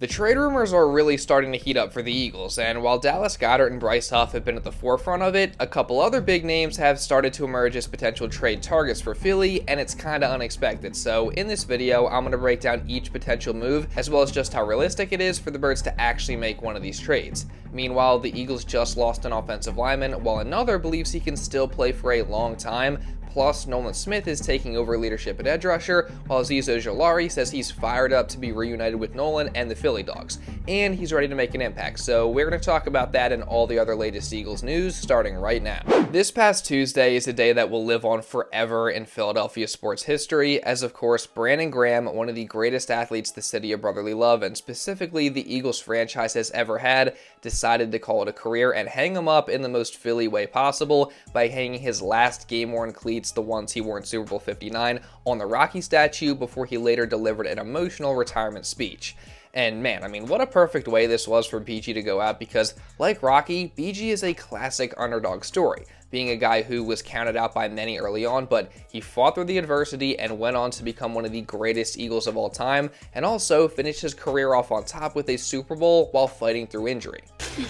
The trade rumors are really starting to heat up for the Eagles, and while Dallas Goedert and Bryce Huff have been at the forefront of it, a couple other big names have started to emerge as potential trade targets for Philly, and it's kinda unexpected. So in this video, I'm gonna break down each potential move, as well as just how realistic it is for the Birds to actually make one of these trades. Meanwhile, the Eagles just lost an offensive lineman, while another believes he can still play for a long time. Plus, Nolan Smith is taking over leadership at edge rusher, while Azeez Ojulari says he's fired up to be reunited with Nolan and the Philly Dogs, and he's ready to make an impact. So we're going to talk about that and all the other latest Eagles news starting right now. This past Tuesday is a day that will live on forever in Philadelphia sports history, as of course Brandon Graham, one of the greatest athletes the city of brotherly love and specifically the Eagles franchise has ever had, decided to call it a career and hang him up in the most Philly way possible by hanging his last game-worn cleats, the ones he wore in Super Bowl 59, on the Rocky statue before he later delivered an emotional retirement speech. And man, I mean, what a perfect way this was for BG to go out because, like Rocky, BG is a classic underdog story, being a guy who was counted out by many early on, but he fought through the adversity and went on to become one of the greatest Eagles of all time, and also finished his career off on top with a Super Bowl while fighting through injury.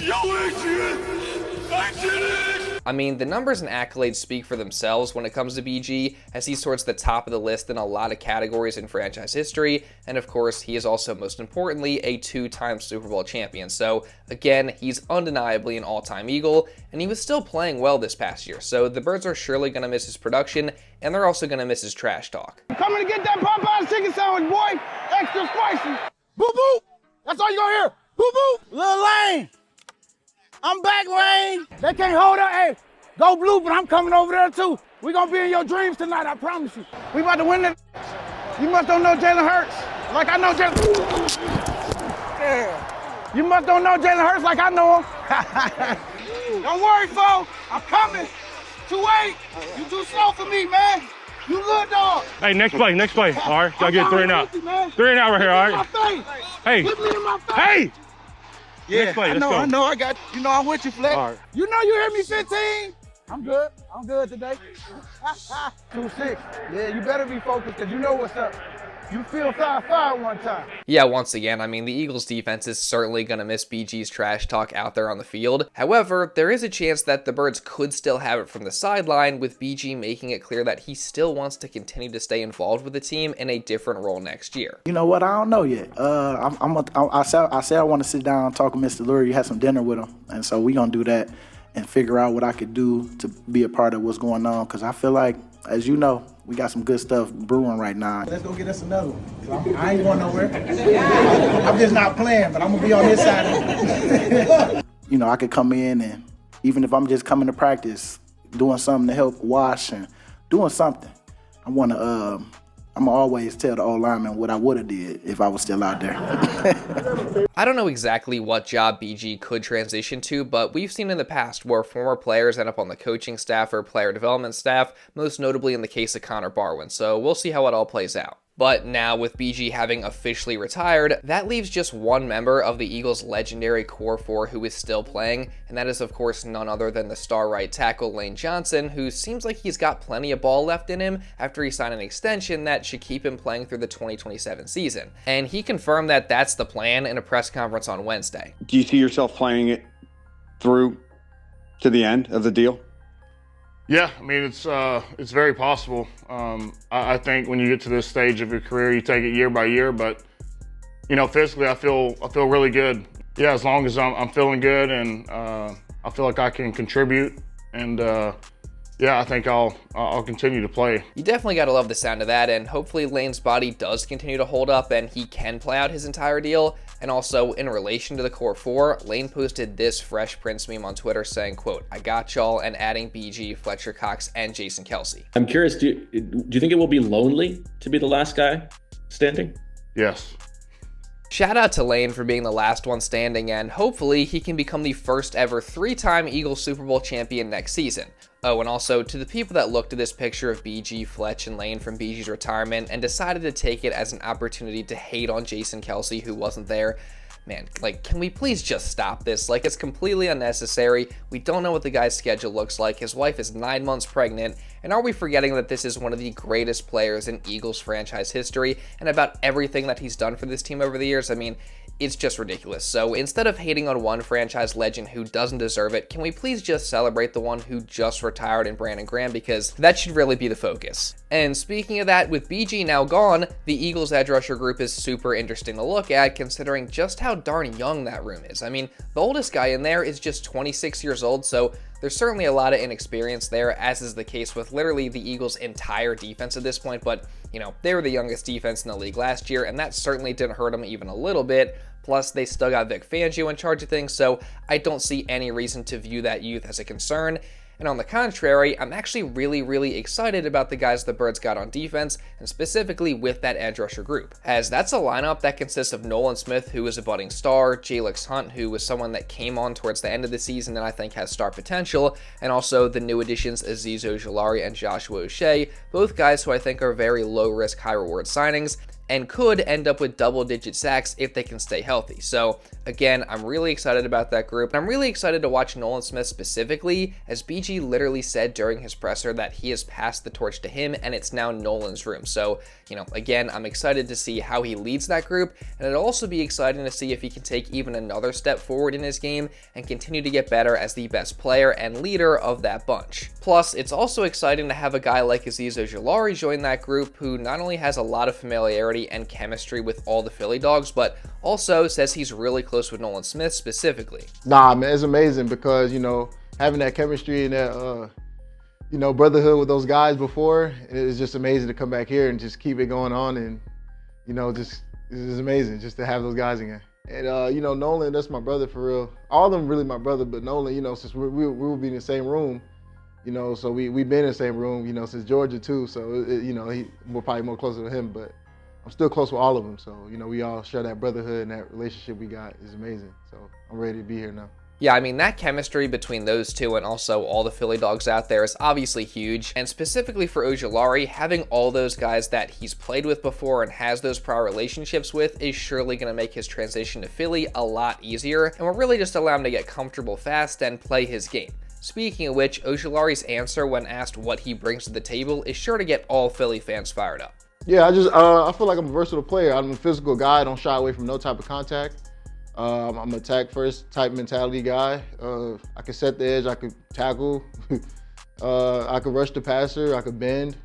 Yo, Adrian! I did it! I mean, the numbers and accolades speak for themselves when it comes to BG, as he's towards the top of the list in a lot of categories in franchise history, and of course, he is also, most importantly, a two-time Super Bowl champion. So, again, he's undeniably an all-time Eagle, and he was still playing well this past year, so the Birds are surely going to miss his production, and they're also going to miss his trash talk. Coming to get that Popeye's chicken sandwich, boy! Extra spicy! Boo boo! That's all you gonna hear! Boo boo! Lil Lane! I'm back, Lane! They can't hold up, hey! Go blue, but I'm coming over there too. We gonna be in your dreams tonight, I promise you. We about to win it. You must don't know Jalen Hurts like I know Jalen. Yeah. You must don't know Jalen Hurts like I know him. Don't worry, fo. I'm coming. 2-8. You too slow for me, man. You good dog. Hey, next play. All right, y'all get 3 and out. 3 and out right here, all right? Hey. Look me in my face. Hey. Yeah, next play, I know, I got you. You know I'm with you, Flex. All right. You know you hear me 15? I'm good today. 2-6. Yeah, you better be focused because you know what's up. You feel 5-5 one time. Yeah, once again, I mean, the Eagles defense is certainly going to miss BG's trash talk out there on the field. However, there is a chance that the Birds could still have it from the sideline, with BG making it clear that he still wants to continue to stay involved with the team in a different role next year. You know what? I don't know yet. I said I want to sit down and talk with Mr. Lurie, have some dinner with him, and so we gonna do that and figure out what I could do to be a part of what's going on. Because I feel like, as you know, we got some good stuff brewing right now. Let's go get us another one. I ain't going nowhere. I'm just not playing, but I'm going to be on this side. You know, I could come in and even if I'm just coming to practice, doing something to help wash and doing something, I'm always tell the old lineman what I would have did if I was still out there. I don't know exactly what job BG could transition to, but we've seen in the past where former players end up on the coaching staff or player development staff, most notably in the case of Connor Barwin, so we'll see how it all plays out. But now, with BG having officially retired, that leaves just one member of the Eagles' legendary core four who is still playing, and that is of course none other than the star right tackle Lane Johnson, who seems like he's got plenty of ball left in him after he signed an extension that should keep him playing through the 2027 season. And he confirmed that that's the plan in a press conference on Wednesday. Do you see yourself playing it through to the end of the deal? Yeah, I mean, it's very possible. I think when you get to this stage of your career, you take it year by year. But you know, physically, I feel really good. Yeah, as long as I'm feeling good and I feel like I can contribute, and yeah, I think I'll continue to play. You definitely got to love the sound of that, and hopefully Lane's body does continue to hold up and he can play out his entire deal. And also, in relation to the core four, Lane posted this Fresh Prince meme on Twitter saying, quote, "I got y'all," and adding BG, Fletcher Cox, and Jason Kelce. I'm curious, do you think it will be lonely to be the last guy standing? Yes. Shout out to Lane for being the last one standing, and hopefully he can become the first ever 3-time Eagles Super Bowl champion next season. Oh, and also to the people that looked at this picture of BG, Fletch, and Lane from BG's retirement and decided to take it as an opportunity to hate on Jason Kelce, who wasn't there, man, like, can we please just stop this? Like, it's completely unnecessary. We don't know what the guy's schedule looks like. His wife is 9 months pregnant. And are we forgetting that this is one of the greatest players in Eagles franchise history, and about everything that he's done for this team over the years? I mean, it's just ridiculous. So instead of hating on one franchise legend who doesn't deserve it, can we please just celebrate the one who just retired in Brandon Graham, because that should really be the focus. And speaking of that, with BG now gone, the Eagles edge rusher group is super interesting to look at, considering just how darn young that room is. I mean, the oldest guy in there is just 26 years old, so there's certainly a lot of inexperience there, as is the case with literally the Eagles' entire defense at this point. But, you know, they were the youngest defense in the league last year, and that certainly didn't hurt them even a little bit. Plus, they still got Vic Fangio in charge of things, so I don't see any reason to view that youth as a concern. And on the contrary, I'm actually really excited about the guys the Birds got on defense, and specifically with that edge rusher group, as that's a lineup that consists of Nolan Smith, who is a budding star, Jalix Hunt, who was someone that came on towards the end of the season and I think has star potential, and also the new additions Azeez Ojulari and Joshua O'Shea, both guys who I think are very low-risk, high-reward signings, and could end up with double-digit sacks if they can stay healthy. So again, I'm really excited about that group. And I'm really excited to watch Nolan Smith specifically, as BG literally said during his presser that he has passed the torch to him and it's now Nolan's room. So, you know, again, I'm excited to see how he leads that group, and it'll also be exciting to see if he can take even another step forward in his game and continue to get better as the best player and leader of that bunch. Plus, it's also exciting to have a guy like Azeez Ojulari join that group, who not only has a lot of familiarity and chemistry with all the Philly dogs, but also says he's really close with Nolan Smith specifically. Nah, man, it's amazing because, you know, having that chemistry and that, you know, brotherhood with those guys before, it's just amazing to come back here and just keep it going on. And, you know, just, it's amazing just to have those guys again. And, you know, Nolan, that's my brother for real. All of them really my brother, but Nolan, you know, since we will be in the same room, you know, so we've been in the same room, you know, since Georgia too. So, you know, we're probably more closer to him, but I'm still close with all of them. So, you know, we all share that brotherhood, and that relationship we got is amazing. So I'm ready to be here now. Yeah, I mean, that chemistry between those two and also all the Philly dogs out there is obviously huge. And specifically for Ojulari, having all those guys that he's played with before and has those prior relationships with is surely going to make his transition to Philly a lot easier, and will really just allow him to get comfortable fast and play his game. Speaking of which, Ojulari's answer when asked what he brings to the table is sure to get all Philly fans fired up. Yeah, I feel like I'm a versatile player. I'm a physical guy. I don't shy away from no type of contact. I'm an attack first type mentality guy. I can set the edge, I could tackle, I could rush the passer, I could bend.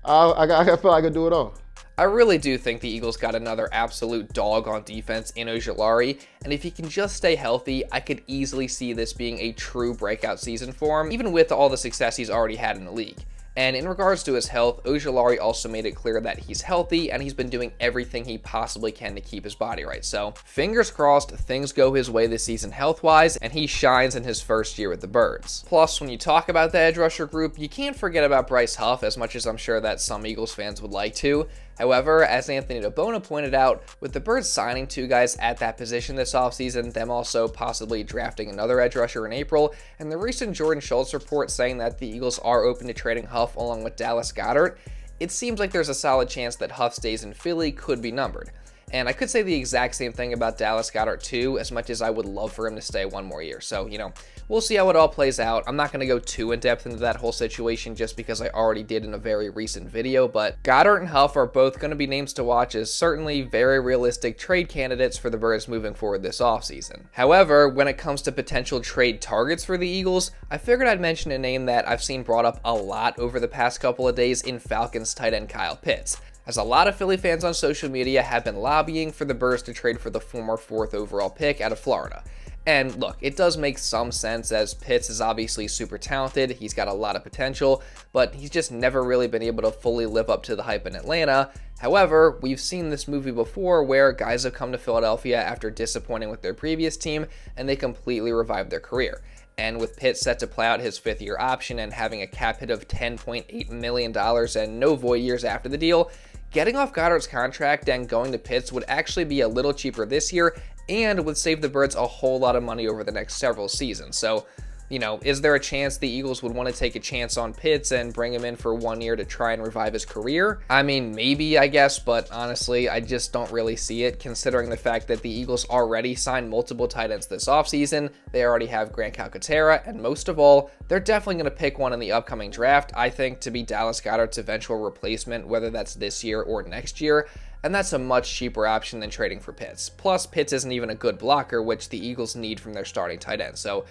I feel like I could do it all. I really do think the Eagles got another absolute dog on defense in Ojulari, and if he can just stay healthy, I could easily see this being a true breakout season for him, even with all the success he's already had in the league. And in regards to his health, Ojulari also made it clear that he's healthy and he's been doing everything he possibly can to keep his body right. So fingers crossed things go his way this season health-wise and he shines in his first year with the Birds. Plus, when you talk about the edge rusher group, you can't forget about Bryce Huff, as much as I'm sure that some Eagles fans would like to. However, as Anthony DeBona pointed out, with the Birds signing two guys at that position this offseason, them also possibly drafting another edge rusher in April, and the recent Jordan Schultz report saying that the Eagles are open to trading Huff along with Dallas Goedert, it seems like there's a solid chance that Huff stays in Philly could be numbered. And I could say the exact same thing about Dallas Goedert too, as much as I would love for him to stay one more year. So, you know, we'll see how it all plays out. I'm not going to go too in-depth into that whole situation just because I already did in a very recent video, but Goedert and Huff are both going to be names to watch as certainly very realistic trade candidates for the Birds moving forward this offseason. However, when it comes to potential trade targets for the Eagles, I figured I'd mention a name that I've seen brought up a lot over the past couple of days in Falcons tight end Kyle Pitts, as a lot of Philly fans on social media have been lobbying for the Birds to trade for the former 4th overall pick out of Florida. And look, it does make some sense, as Pitts is obviously super talented, he's got a lot of potential, but he's just never really been able to fully live up to the hype in Atlanta. However, we've seen this movie before where guys have come to Philadelphia after disappointing with their previous team and they completely revived their career. And with Pitts set to play out his 5th-year option and having a cap hit of $10.8 million and no void years after the deal, getting off Goedert's contract and going to Pitts would actually be a little cheaper this year and would save the Birds a whole lot of money over the next several seasons. So is there a chance the Eagles would want to take a chance on Pitts and bring him in for 1 year to try and revive his career? I mean, maybe, I guess, but honestly, I just don't really see it, considering the fact that the Eagles already signed multiple tight ends this offseason. They already have Grant Calcaterra, and most of all, they're definitely going to pick one in the upcoming draft, I think, to be Dallas Goedert's eventual replacement, whether that's this year or next year. And that's a much cheaper option than trading for Pitts. Plus, Pitts isn't even a good blocker, which the Eagles need from their starting tight end. So,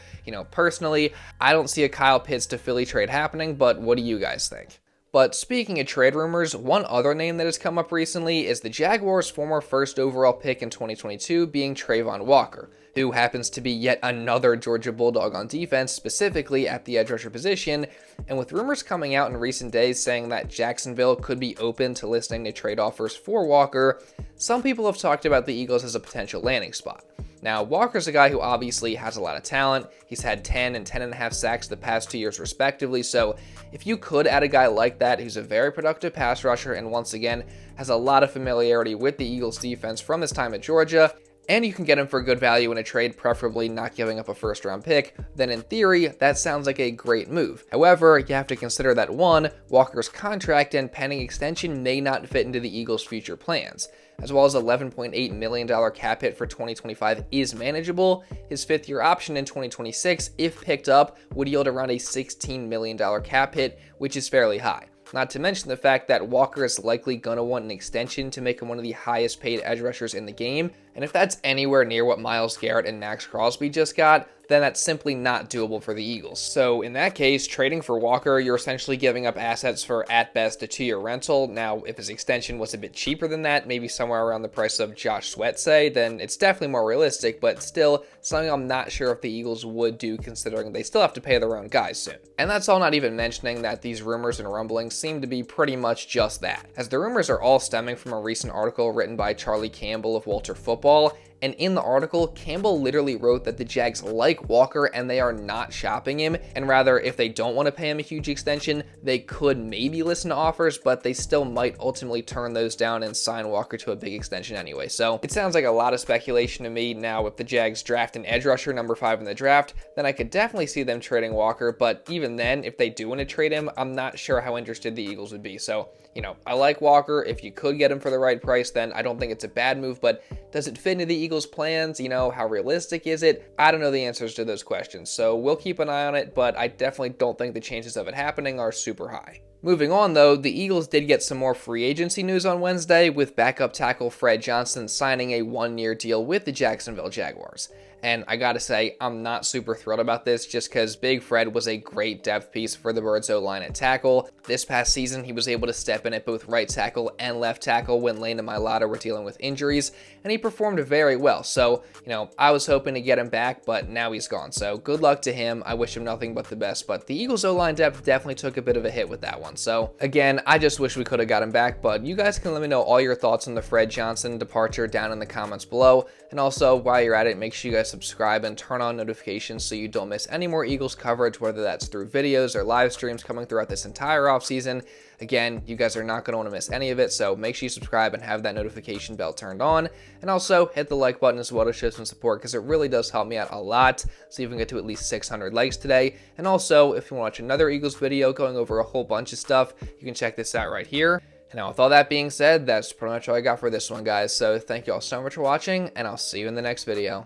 personally, I don't see a Kyle Pitts to Philly trade happening, but what do you guys think? But speaking of trade rumors, one other name that has come up recently is the Jaguars' former first overall pick in 2022 being Travon Walker, who happens to be yet another Georgia Bulldog on defense, specifically at the edge rusher position. And with rumors coming out in recent days saying that Jacksonville could be open to listening to trade offers for Walker, some people have talked about the Eagles as a potential landing spot. Now, Walker's a guy who obviously has a lot of talent. He's had 10 and 10.5 sacks the past 2 years respectively, so if you could add a guy like that who's a very productive pass rusher and once again has a lot of familiarity with the Eagles defense from his time at Georgia, and you can get him for good value in a trade, preferably not giving up a first-round pick, then in theory, that sounds like a great move. However, you have to consider that 1, Walker's contract and pending extension may not fit into the Eagles' future plans. As well as $11.8 million cap hit for 2025 is manageable, his fifth-year option in 2026, if picked up, would yield around a $16 million cap hit, which is fairly high. Not to mention the fact that Walker is likely going to want an extension to make him one of the highest paid edge rushers in the game, and if that's anywhere near what Myles Garrett and Max Crosby just got, then that's simply not doable for the Eagles. So in that case, trading for Walker, you're essentially giving up assets for, at best, a 2-year rental. Now, if his extension was a bit cheaper than that, maybe somewhere around the price of Josh Sweat, say, then it's definitely more realistic, but still something I'm not sure if the Eagles would do, considering they still have to pay their own guys soon. And that's all not even mentioning that these rumors and rumblings seem to be pretty much just that, as the rumors are all stemming from a recent article written by Charlie Campbell of Walter Football. And in the article, Campbell literally wrote that the Jags like Walker and they are not shopping him, and rather, if they don't want to pay him a huge extension, they could maybe listen to offers, but they still might ultimately turn those down and sign Walker to a big extension anyway. So it sounds like a lot of speculation to me. Now, if the Jags draft an edge rusher number 5 in the draft, then I could definitely see them trading Walker, but even then, if they do want to trade him, I'm not sure how interested the Eagles would be. So, I like Walker. If you could get him for the right price, then I don't think it's a bad move, but does it fit into the Eagles' plans? How realistic is it? I don't know the answers to those questions, so we'll keep an eye on it, but I definitely don't think the chances of it happening are super high. Moving on though, the Eagles did get some more free agency news on Wednesday, with backup tackle Fred Johnson signing a 1-year deal with the Jacksonville Jaguars. And I gotta say, I'm not super thrilled about this just because Big Fred was a great depth piece for the Birds O-line at tackle. This past season, he was able to step in at both right tackle and left tackle when Lane and Mailata were dealing with injuries, and he performed very well. So, I was hoping to get him back, but now he's gone. So good luck to him. I wish him nothing but the best, but the Eagles O-line depth definitely took a bit of a hit with that one. So again, I just wish we could have got him back, but you guys can let me know all your thoughts on the Fred Johnson departure down in the comments below. And also, while you're at it, make sure you guys subscribe and turn on notifications so you don't miss any more Eagles coverage, whether that's through videos or live streams coming throughout this entire offseason. Again, you guys are not going to want to miss any of it, so make sure you subscribe and have that notification bell turned on. And also, hit the like button as well to show some support, because it really does help me out a lot, so you can get to at least 600 likes today. And also, if you want to watch another Eagles video going over a whole bunch of stuff, you can check this out right here. And now, with all that being said, that's pretty much all I got for this one, guys. So thank you all so much for watching, and I'll see you in the next video.